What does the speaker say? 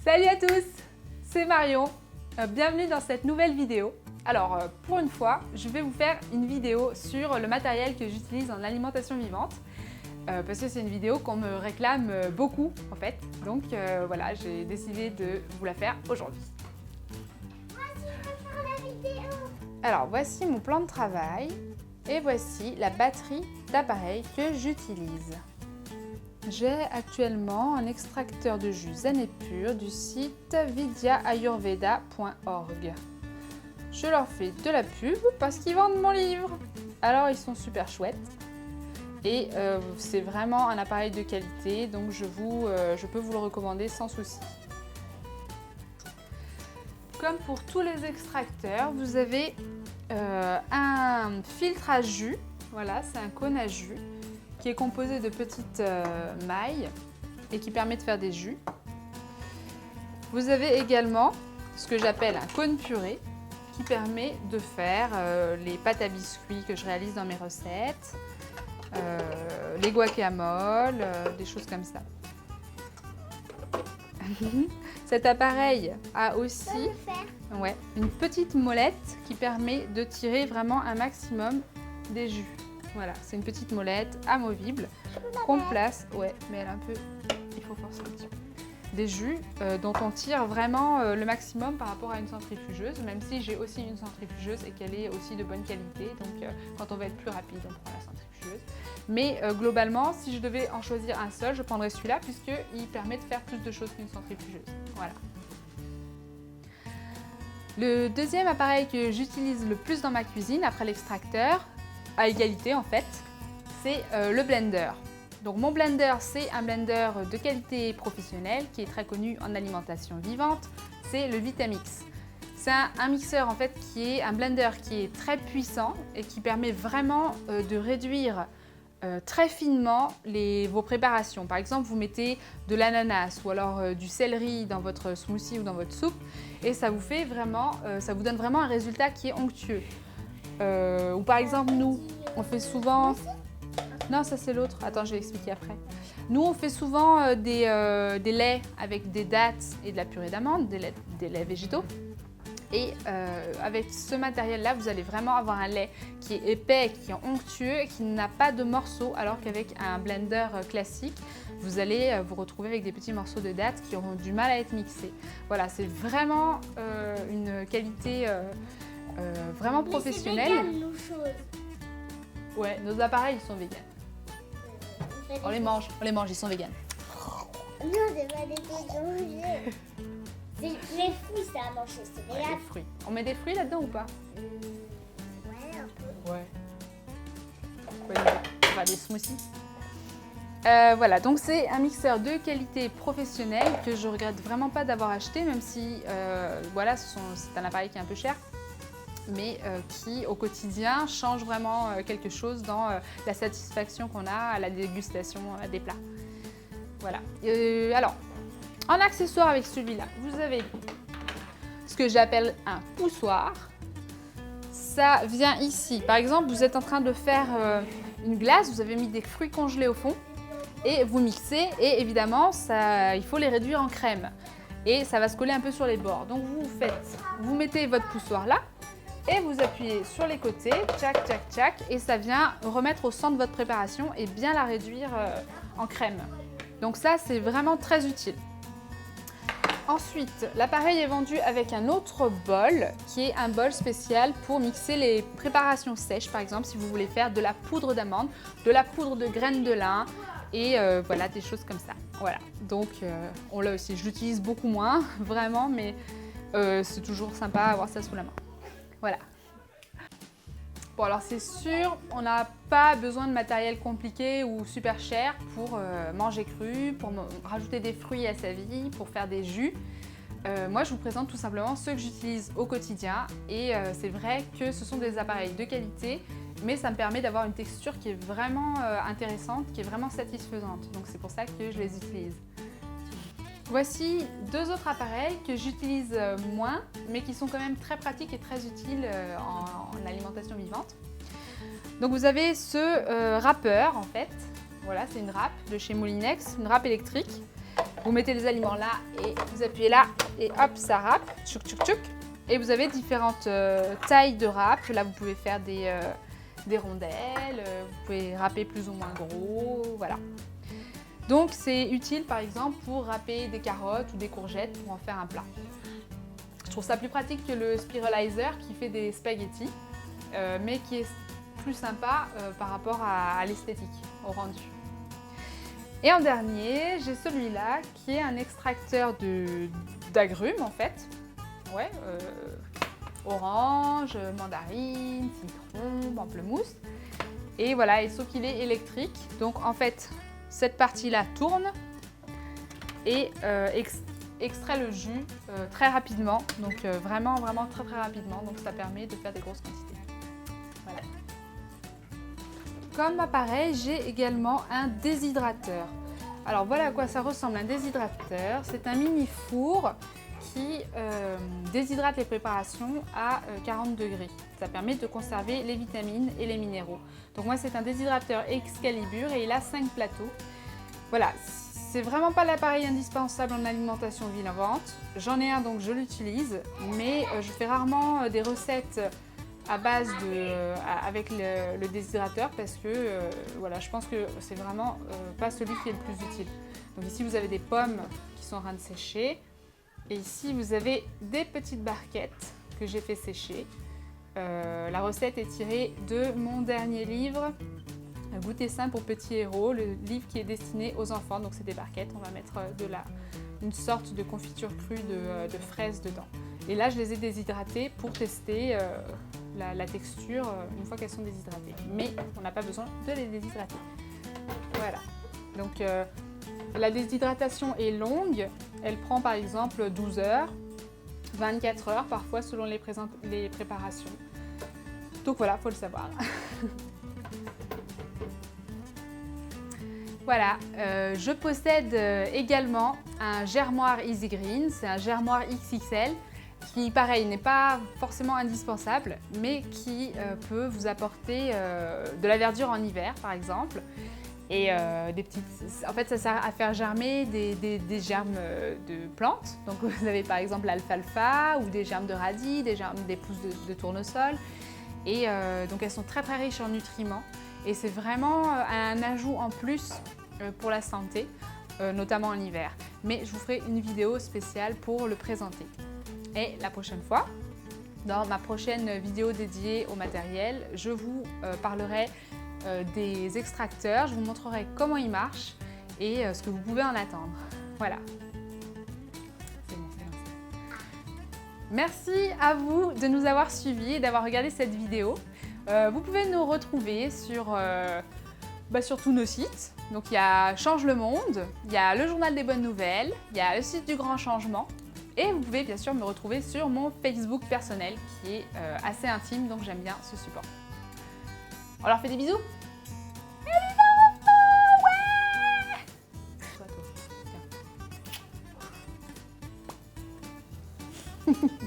Salut à tous, c'est Marion, bienvenue dans cette nouvelle vidéo. Alors pour une fois, je vais vous faire une vidéo sur le matériel que j'utilise en alimentation vivante parce que c'est une vidéo qu'on me réclame beaucoup en fait, donc voilà, j'ai décidé de vous la faire aujourd'hui. Alors voici mon plan de travail et voici la batterie d'appareil que j'utilise. J'ai actuellement un extracteur de jus zen et pur du site vidyaayurveda.org. Je leur fais de la pub parce qu'ils vendent mon livre. Alors ils sont super chouettes et c'est vraiment un appareil de qualité, donc je peux vous le recommander sans souci. Comme pour tous les extracteurs, vous avez un filtre à jus. Voilà, c'est un cône à jus qui est composé de petites mailles et qui permet de faire des jus. Vous avez également ce que j'appelle un cône purée qui permet de faire les pâtes à biscuits que je réalise dans mes recettes, les guacamoles, des choses comme ça. Cet appareil a aussi une petite molette qui permet de tirer vraiment un maximum des jus. Voilà, c'est une petite molette amovible qu'on place, mais elle est un peu, il faut forcer un petit peu, des jus dont on tire vraiment le maximum par rapport à une centrifugeuse, même si j'ai aussi une centrifugeuse et qu'elle est aussi de bonne qualité, donc quand on va être plus rapide, on prend la centrifugeuse. Mais globalement, si je devais en choisir un seul, je prendrais celui-là puisqu'il permet de faire plus de choses qu'une centrifugeuse. Voilà. Le deuxième appareil que j'utilise le plus dans ma cuisine, après l'extracteur, à égalité en fait, c'est le blender. Donc mon blender, c'est un blender de qualité professionnelle qui est très connu en alimentation vivante, c'est le Vitamix. C'est un mixeur en fait qui est un blender qui est très puissant et qui permet vraiment de réduire très finement vos préparations. Par exemple, vous mettez de l'ananas ou alors du céleri dans votre smoothie ou dans votre soupe et ça vous donne vraiment un résultat qui est onctueux. Ou par exemple, nous, on fait souvent... Non, ça c'est l'autre. Attends, je vais expliquer après. Nous, on fait souvent des laits avec des dattes et de la purée d'amandes, des laits végétaux. Et avec ce matériel-là, vous allez vraiment avoir un lait qui est épais, qui est onctueux et qui n'a pas de morceaux, alors qu'avec un blender classique, vous allez vous retrouver avec des petits morceaux de dattes qui auront du mal à être mixés. Voilà, c'est vraiment une qualité vraiment professionnelle. Mais c'est vegan, nos choses. Ouais, nos appareils, ils sont véganes. On les mange, ils sont véganes. Non, c'est pas des trucs manger. Les fruits, c'est à manger, c'est Ouais, vegan. les fruits. On met des fruits là-dedans ou pas? Ouais, un peu. Ouais. On va des smoothies. Voilà, donc c'est un mixeur de qualité professionnelle que je regrette vraiment pas d'avoir acheté, même si voilà, c'est un appareil qui est un peu cher, mais qui au quotidien change vraiment quelque chose dans la satisfaction qu'on a à la dégustation des plats. Voilà. Alors, en accessoire avec celui-là, vous avez ce que j'appelle un poussoir. Ça vient ici. Par exemple, vous êtes en train de faire une glace, vous avez mis des fruits congelés au fond et vous mixez et évidemment, il faut les réduire en crème et ça va se coller un peu sur les bords. Donc vous mettez votre poussoir là et vous appuyez sur les côtés, tchac, tchac, tchac, et ça vient remettre au centre de votre préparation et bien la réduire en crème. Donc ça, c'est vraiment très utile. Ensuite, l'appareil est vendu avec un autre bol qui est un bol spécial pour mixer les préparations sèches. Par exemple, si vous voulez faire de la poudre d'amande, de la poudre de graines de lin et voilà, des choses comme ça. Voilà, donc on l'a aussi. Je l'utilise beaucoup moins, vraiment, mais c'est toujours sympa d'avoir ça sous la main. Voilà. Bon, alors c'est sûr, on n'a pas besoin de matériel compliqué ou super cher pour manger cru, pour rajouter des fruits à sa vie, pour faire des jus. Moi, je vous présente tout simplement ceux que j'utilise au quotidien et c'est vrai que ce sont des appareils de qualité, mais ça me permet d'avoir une texture qui est vraiment intéressante, qui est vraiment satisfaisante. Donc c'est pour ça que je les utilise. Voici deux autres appareils que j'utilise moins, mais qui sont quand même très pratiques et très utiles en alimentation vivante. Donc vous avez ce râpeur en fait. Voilà, c'est une râpe de chez Moulinex, une râpe électrique. Vous mettez les aliments là et vous appuyez là et hop, ça râpe. Tchouk, tchouk, tchouk. Et vous avez différentes tailles de râpe. Là, vous pouvez faire des rondelles, vous pouvez râper plus ou moins gros, voilà. Donc, c'est utile, par exemple, pour râper des carottes ou des courgettes pour en faire un plat. Je trouve ça plus pratique que le spiralizer qui fait des spaghettis, mais qui est plus sympa par rapport à l'esthétique, au rendu. Et en dernier, j'ai celui-là qui est un extracteur d'agrumes en fait. Ouais, orange, mandarine, citron, pamplemousse. Et voilà, et sauf qu'il est électrique. Donc en fait, cette partie-là tourne et extrait le jus très rapidement. Donc vraiment très rapidement. Donc ça permet de faire des grosses quantités. Voilà. Comme appareil, j'ai également un déshydrateur. Alors voilà à quoi ça ressemble un déshydrateur. C'est un mini four qui déshydrate les préparations à 40 degrés. Ça permet de conserver les vitamines et les minéraux. Donc moi c'est un déshydrateur Excalibur et il a 5 plateaux. Voilà, c'est vraiment pas l'appareil indispensable en alimentation vivante. J'en ai un donc je l'utilise, mais je fais rarement des recettes à base avec le déshydrateur parce que voilà, je pense que c'est vraiment pas celui qui est le plus utile. Donc ici vous avez des pommes qui sont en train de sécher et ici vous avez des petites barquettes que j'ai fait sécher. La recette est tirée de mon dernier livre, Goûter sain pour petits héros, le livre qui est destiné aux enfants. Donc c'est des barquettes, on va mettre une sorte de confiture crue de fraises dedans. Et là je les ai déshydratées pour tester la texture une fois qu'elles sont déshydratées. Mais on n'a pas besoin de les déshydrater. Voilà. Donc la déshydratation est longue. Elle prend par exemple 12 heures, 24 heures parfois selon les préparations. Donc voilà, il faut le savoir. Voilà, je possède également un germoir Easy Green. C'est un germoir XXL. Qui, pareil, n'est pas forcément indispensable, mais qui peut vous apporter de la verdure en hiver, par exemple. Et en fait, ça sert à faire germer des germes de plantes. Donc, vous avez par exemple l'alfalfa ou des germes de radis, des pousses de tournesol. Et donc, elles sont très riches en nutriments. Et c'est vraiment un ajout en plus pour la santé, notamment en hiver. Mais je vous ferai une vidéo spéciale pour le présenter. Et la prochaine fois, dans ma prochaine vidéo dédiée au matériel, je vous parlerai des extracteurs, je vous montrerai comment ils marchent et ce que vous pouvez en attendre. Voilà. C'est bon, c'est lancé. Merci à vous de nous avoir suivis et d'avoir regardé cette vidéo. Vous pouvez nous retrouver sur tous nos sites. Donc il y a Change le Monde, il y a le Journal des Bonnes Nouvelles, il y a le site du Grand Changement. Et vous pouvez bien sûr me retrouver sur mon Facebook personnel qui est assez intime, donc j'aime bien ce support. On leur fait des bisous. Ouais. Toi, tiens.